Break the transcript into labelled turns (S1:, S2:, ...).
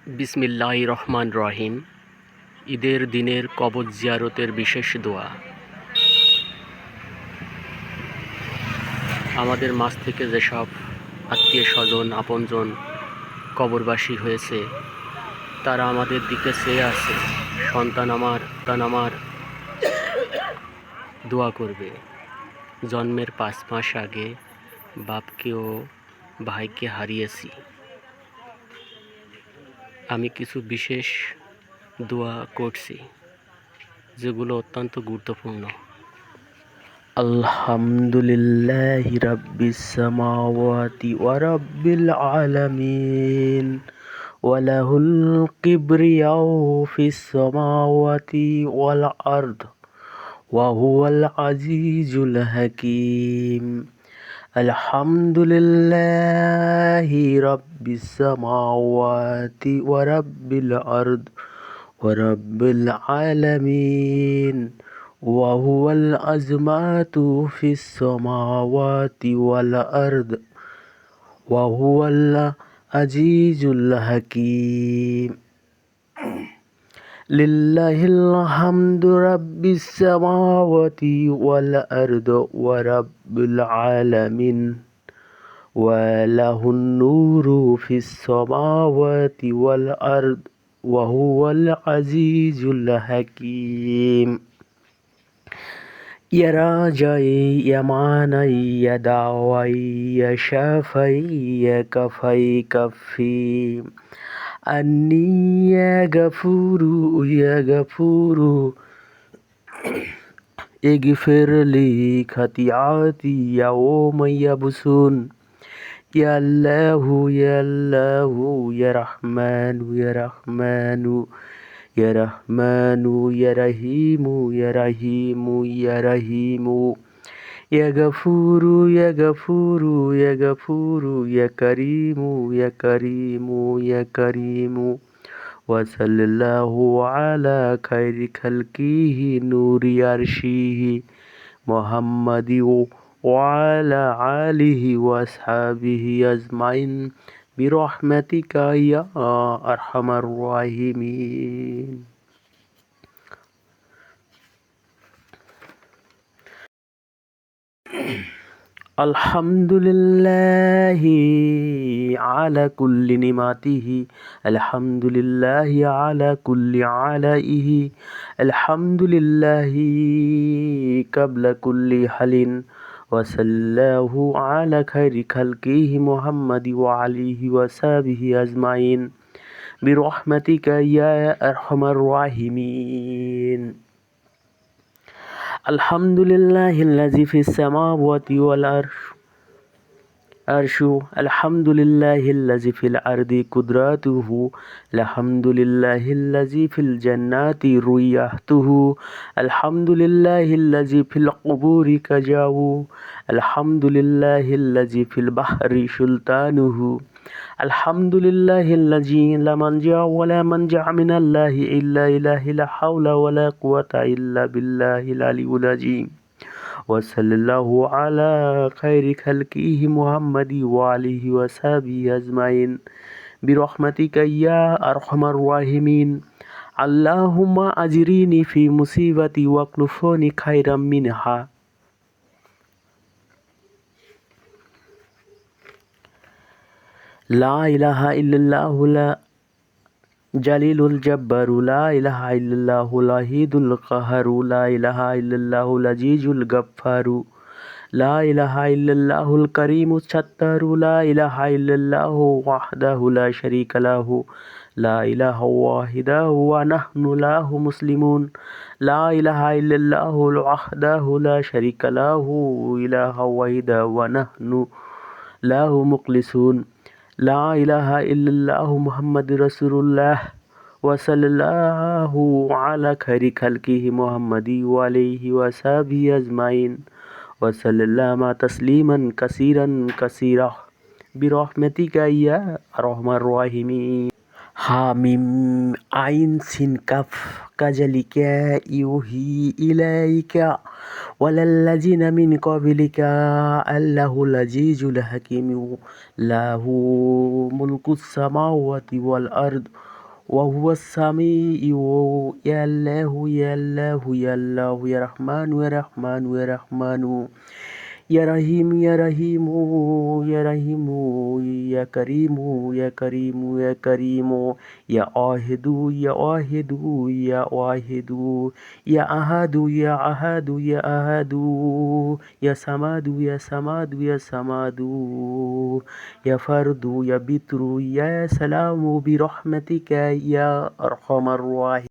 S1: বিসমিল্লাহির রহমান রহিম। ঈদের দিনের কবর জিয়ারতের বিশেষ দোয়া। আমাদের মাঝ থেকে যেসব আত্মীয় স্বজন আপনজন কবরবাসী হয়েছে, তারা আমাদের দিকে চেয়ে আছে, সন্তান আমার দোয়া করবে। জন্মের 5 মাস আগে বাপকে ও ভাইকে হারিয়েছি। আমি কিছু বিশেষ দোয়া করছি, যেগুলো অত্যন্ত গুরুত্বপূর্ণ। আলহামদুলিল্লাহি রাব্বিস সামাওয়াতি ওয়া রাব্বিল আলামিন ওয়া লাহুল কিবরিয়াউ ফিস সামাওয়াতি ওয়াল আরদ ওয়া হুয়াল আজিজুল হাকীম। আলহামদুলিল্লাহি রাব্বিস সামাওয়াতি ওয়া রাব্বিল আরদ ওয়া রাব্বিল আলামিন ওয়া হুয়াল আযমাতু ফিস সামাওয়াতি ওয়াল আরদ ওয়া হুয়াল আজিজুল হাকীম। লিল্লাহিল হামদু রাব্বিস সামাওয়াতি ওয়াল আরদ ওয়া রাব্বিল আলামিন ওয়া লাহুন নূরু ফিস সামাওয়াতি ওয়াল আরদ ওয়া হুয়াল আজিজুল হাকীম। ইয়া রাজাই ইয়া মানাই ইয়া দাওয়াই ইয়া শাফাই ইয়া কাফাই কাফি আন্নি ইয়া গাফুরু ইগফিরলি খাতিয়াতি ইয়াওমা ইয়াবসুন। ইয়া আল্লাহু ইয়া আল্লাহু ইয়া রাহমানু ইয়া রাহমানু ইয়া রহমানু ইয়া রহিমু ইয়া রহিমু ইয়া রহিমু ইয়া গফুরু ইয়া গফুরু ইয়া গফুরু ইয়া করিমু ইয়া করিমু ইয়া করিমু ওয়া সাল্লাল্লাহু আলা খায়রি খালকিহি নূরি আরশিহি মুহাম্মাদি ওয়া আলা আলিহি ওয়া আসহাবিহি আজমাইন বিরহমাতিকা ইয়া আরহামার রাহিমিন। আলহামদুলিল্লাহি আলা কুল্লি নিমাতিহি আলহামদুলিল্লাহি আলা কুল্লি আলাইহি আলহামদুলিল্লাহি কাবলা কুল্লি হালিন ওয়া সাল্লাল্লাহু আলা খায়রি খালকিহি মুহাম্মাদি ওয়া আলিহি ওয়া সাহবিহি আজমাইন বিরহমাতিকা ইয়া আরহামার রাহিমিন। আলহামদুলিল্লাহিল্লাযী ফিস সামাওয়াতি ওয়াল আরশু আলহামদুলিল্লাহিল্লাযী ফিল আরদি কুদরাতুহু আলহামদুলিল্লাহিল্লাযী ফিল জান্নাতি রুইয়াতুহু আলহামদুলিল্লাহিল্লাযী ফিল কুবুরি কাজাউ আলহামদুলিল্লাহিল্লাযী ফিল বাহরি সুলতানুহু আলহামদুলিল্লাহিল্লাযী লা মানজা ওয়া লা মানজা মিনাল্লাহি ইল্লা ইলাইহি লা হাওলা ওয়া লা কুওয়াতা ইল্লা বিল্লাহিল আলিয়্যিল আযীম। ওয়া সাল্লাল্লাহু আলা খায়রি খালকিহি মুহাম্মাদি ওয়া আলিহি ওয়া সাহবিহি আজমাইন বিরহমাতিকা ইয়া আরহামার রাহিমিন। আল্লাহুম্মা আজরিনি ফি মুসিবাতি ওয়াকলুফনি খায়রাম মিনহা। লা ইলাহা ইল্লাল্লাহুল জালিলুল জাব্বারু লা ইলাহা ইল্লাল্লাহুল ওয়াহিদুল কাহারু লা ইলাহা ইল্লাল্লাহুল আজিজুল গাফফারু লা ইলাহা ইল্লাল্লাহুল কারীমুস সাত্তারু লা ইলাহা ইল্লাল্লাহু ওয়াহদাহু লা শারীকা লাহু লা ইলাহা ওয়াহিদাহু ওয়া নাহনু লাহু মুসলিমুন লা ইলাহা ইল্লাল্লাহু ওয়াহদাহু লা শারীকা লাহু ইলাহা ওয়াহিদাহু ওয়া নাহনু লাহু মুখলিসুন লা ইলাহা ইল্লাল্লাহু মুহাম্মাদুর রাসূলুল্লাহ ওয়া সাল্লাল্লাহু আলা খায়রি খালকিহি মুহাম্মাদি ওয়া আলিহি ওয়া সাহবিহি আজমাইন ওয়া সাল্লাল্লাহু তাসলিমান কাসীরান কাসীরা বিরহমাতিকা ইয়া আরহামার রাহিমিন। হামিম আইন সিন কাফ কাযালিকা ইউহি ইলাইকা ওয়ালাল্লাযিনা মিন ক্বাবলিকা আল্লাহুল আজিজুল হাকীম লাহু মুলকুস সামাওয়াতি ওয়াল আরদ وهو السميع. يا الله يا الله يا الله يا رحمن يا رحمن يا رحمن يا رحيم يا رحيم يا رحيم يا كريم يا كريم يا كريم يا واحد يا واحد يا واحد يا أحد يا أحد يا أحد يا صمد يا صمد يا صمد يا فرد يا بتر يا سلام برحمتك يا أرحم الراحمين.